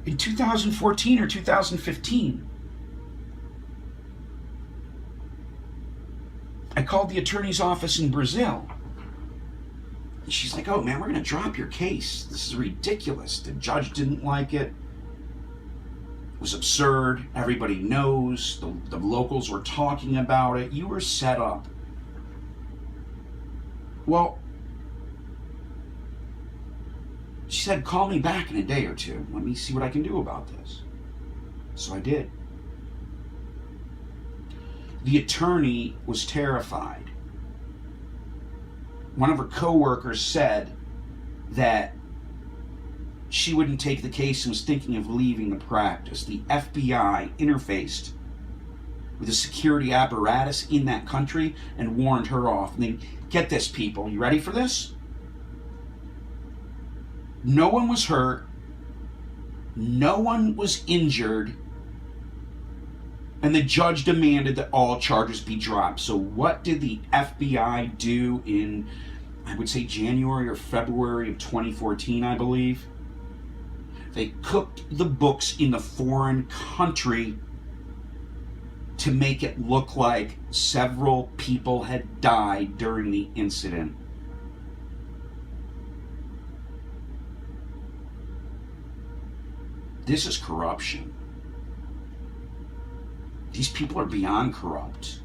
In 2014 or 2015, I called the attorney's office in Brazil. And she's like, oh man, we're going to drop your case. This is ridiculous. The judge didn't like it. It was absurd. Everybody knows. The locals were talking about it. You were set up. Well, she said, call me back in a day or two. Let me see what I can do about this. So I did. The attorney was terrified. One of her coworkers said that she wouldn't take the case and was thinking of leaving the practice. The FBI interfaced with the security apparatus in that country and warned her off. And then, get this, people, you ready for this? No one was hurt. No one was injured. And the judge demanded that all charges be dropped. So what did the FBI do in, I would say, January or February of 2014, I believe? They cooked the books in the foreign country to make it look like several people had died during the incident. This is corruption. These people are beyond corrupt.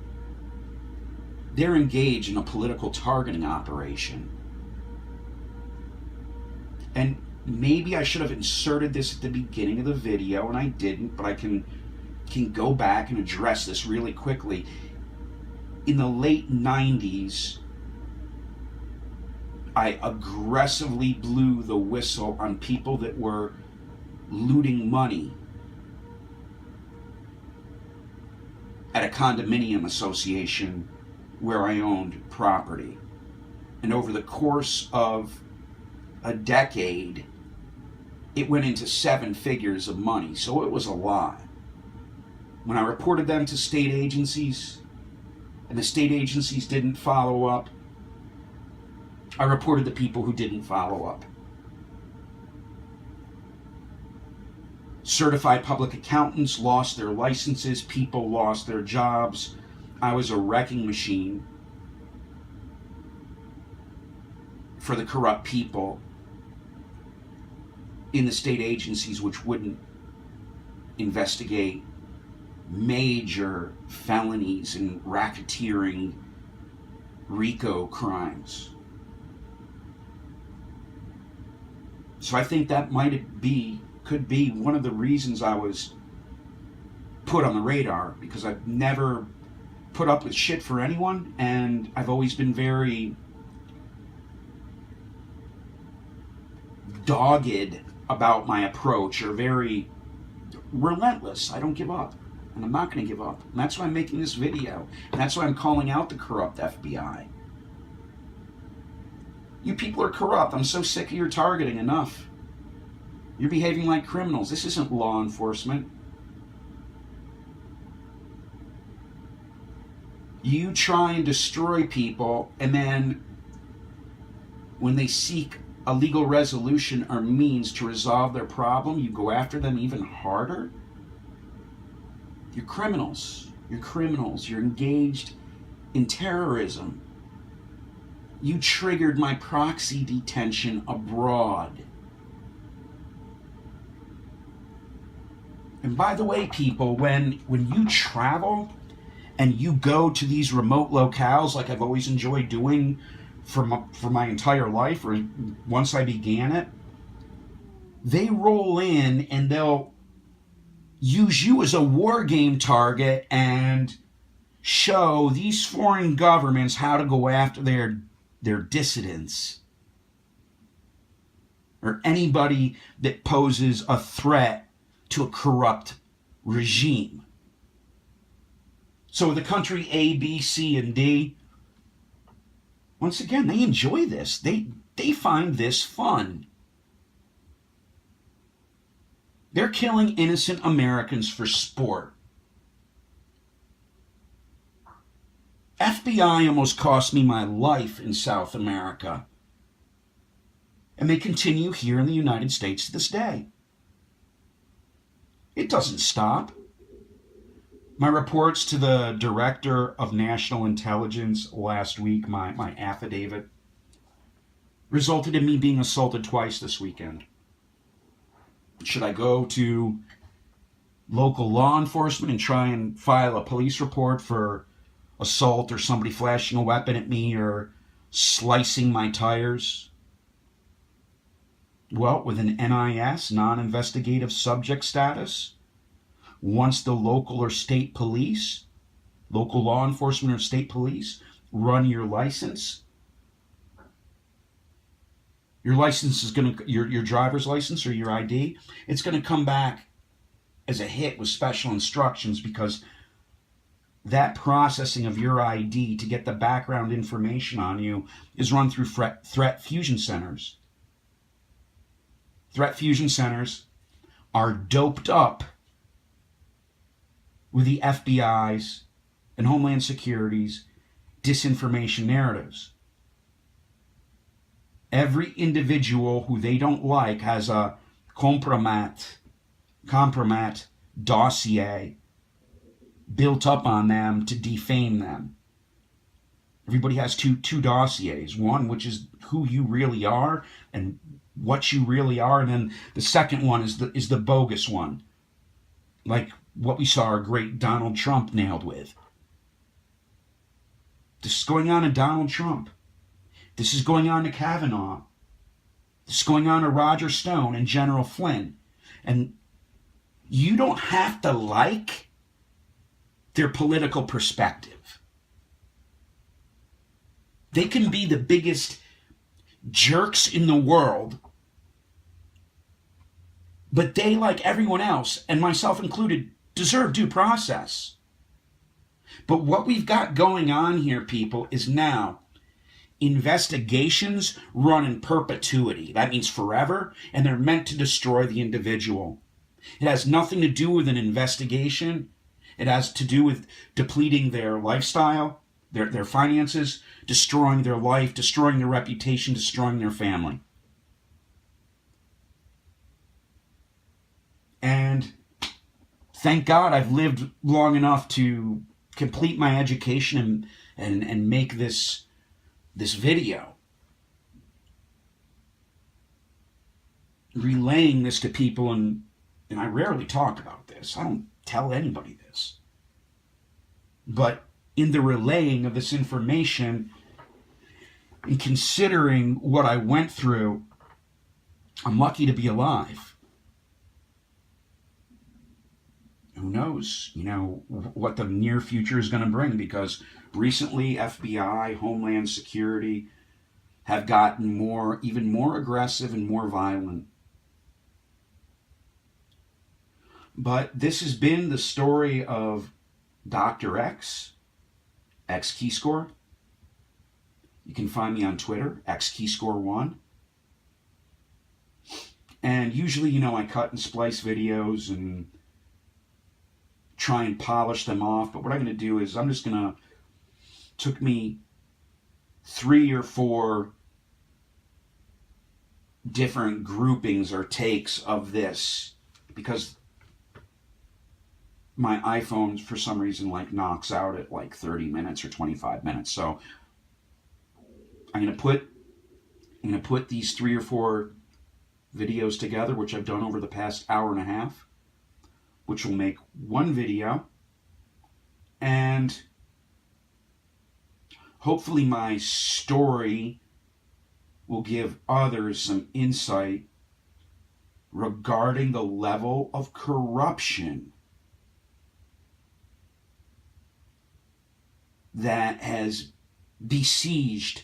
They're engaged in a political targeting operation. And maybe I should have inserted this at the beginning of the video, and I didn't, but I can go back and address this really quickly. In the late 90s, I aggressively blew the whistle on people that were looting money at a condominium association where I owned property. And over the course of a decade, it went into 7 figures of money. So it was a lot. When I reported them to state agencies, and the state agencies didn't follow up, I reported the people who didn't follow up. Certified public accountants lost their licenses, people lost their jobs. I was a wrecking machine for the corrupt people in the state agencies which wouldn't investigate major felonies and racketeering RICO crimes. So I think that could be one of the reasons I was put on the radar, because I've never put up with shit for anyone, and I've always been very dogged about my approach, or very relentless. I don't give up, and I'm not going to give up. And that's why I'm making this video, and that's why I'm calling out the corrupt FBI. You people are corrupt. I'm so sick of your targeting. Enough. You're behaving like criminals. This isn't law enforcement. You try and destroy people, and then when they seek a legal resolution or means to resolve their problem, you go after them even harder. You're criminals. You're criminals. You're engaged in terrorism. You triggered my proxy detention abroad. And by the way, people, when you travel and you go to these remote locales, like I've always enjoyed doing for my entire life, or once I began it, they roll in and they'll use you as a war game target and show these foreign governments how to go after their dissidents or anybody that poses a threat to a corrupt regime. So the country A, B, C, and D, once again, they enjoy this. They find this fun. They're killing innocent Americans for sport. FBI almost cost me my life in South America. And they continue here in the United States to this day. It doesn't stop. My reports to the Director of National Intelligence last week, my affidavit, resulted in me being assaulted twice this weekend. Should I go to local law enforcement and try and file a police report for assault or somebody flashing a weapon at me or slicing my tires? Well, with an NIS, non-investigative subject status, once the local or state police, local law enforcement or state police, run your license, your license is going to, your driver's license or your ID, it's going to come back as a hit with special instructions, because that processing of your ID to get the background information on you is run through threat fusion centers. Threat fusion centers are doped up with the FBI's and Homeland Security's disinformation narratives. Every individual who they don't like has a compromat dossier built up on them to defame them. Everybody has two dossiers. One, which is who you really are and what you really are, and then the second one is the bogus one, like what we saw our great Donald Trump nailed with. This is going on to Donald Trump. This is going on to Kavanaugh. This is going on to Roger Stone and General Flynn. And you don't have to like their political perspective. They can be the biggest jerks in the world, but they, like everyone else, and myself included, deserve due process. But what we've got going on here, people, is now investigations run in perpetuity. That means forever, and they're meant to destroy the individual. It has nothing to do with an investigation. It has to do with depleting their lifestyle, their finances, destroying their life, destroying their reputation, destroying their family. And thank God I've lived long enough to complete my education and make this video, relaying this to people. And I rarely talk about this. I don't tell anybody this. But in the relaying of this information, and considering what I went through, I'm lucky to be alive. Who knows, what the near future is going to bring, because recently FBI, Homeland Security have gotten even more aggressive and more violent. But this has been the story of Dr. X Keyscore. You can find me on Twitter, XKeyscore1. And usually, I cut and splice videos and try and polish them off. But what I'm going to do is took me 3 or 4 different groupings or takes of this, because my iPhone, for some reason, knocks out at 30 minutes or 25 minutes. So I'm going to put these 3 or 4 videos together, which I've done over the past hour and a half, which will make one video. And hopefully my story will give others some insight regarding the level of corruption that has besieged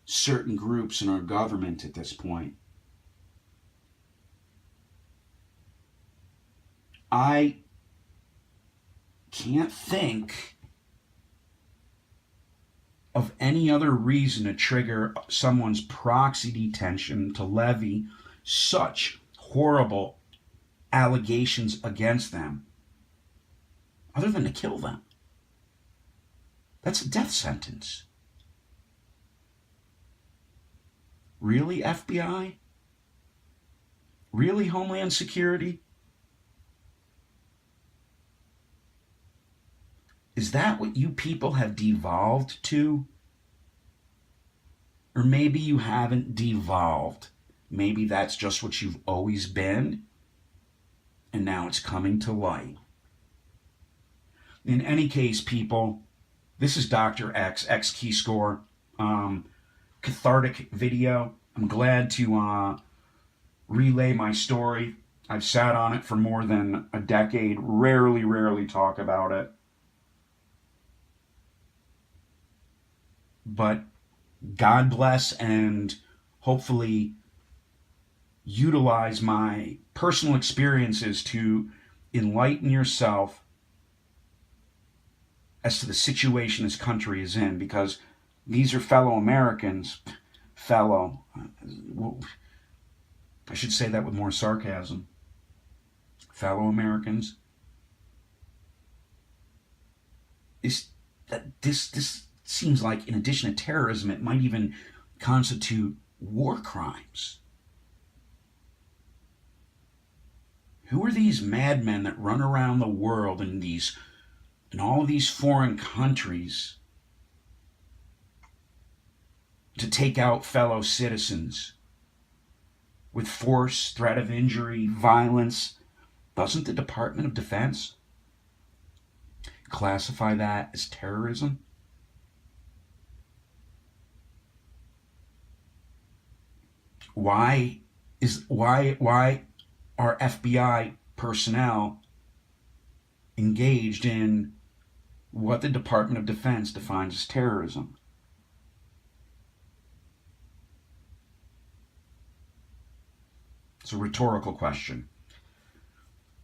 certain groups in our government at this point. I can't think of any other reason to trigger someone's proxy detention, to levy such horrible allegations against them, other than to kill them. That's a death sentence. Really, FBI? Really, Homeland Security? Is that what you people have devolved to? Or maybe you haven't devolved. Maybe that's just what you've always been, and now it's coming to light. In any case, people, this is Dr. X Key Score. Cathartic video. I'm glad to relay my story. I've sat on it for more than a decade. Rarely talk about it. But God bless, and hopefully utilize my personal experiences to enlighten yourself as to the situation this country is in, because these are fellow Americans. I should say that with more sarcasm. Fellow Americans. This seems like, in addition to terrorism, it might even constitute war crimes. Who are these madmen that run around the world in all of these foreign countries to take out fellow citizens with force, threat of injury, violence? Doesn't the Department of Defense classify that as terrorism? Why are FBI personnel engaged in what the Department of Defense defines as terrorism? It's a rhetorical question.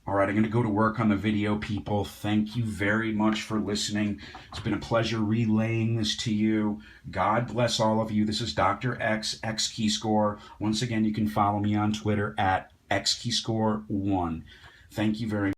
All right, I'm going to go to work on the video, people. Thank you very much for listening. It's been a pleasure relaying this to you. God bless all of you. This is Dr. X Key Score. Once again, you can follow me on Twitter at XKeyscore1. Thank you very much.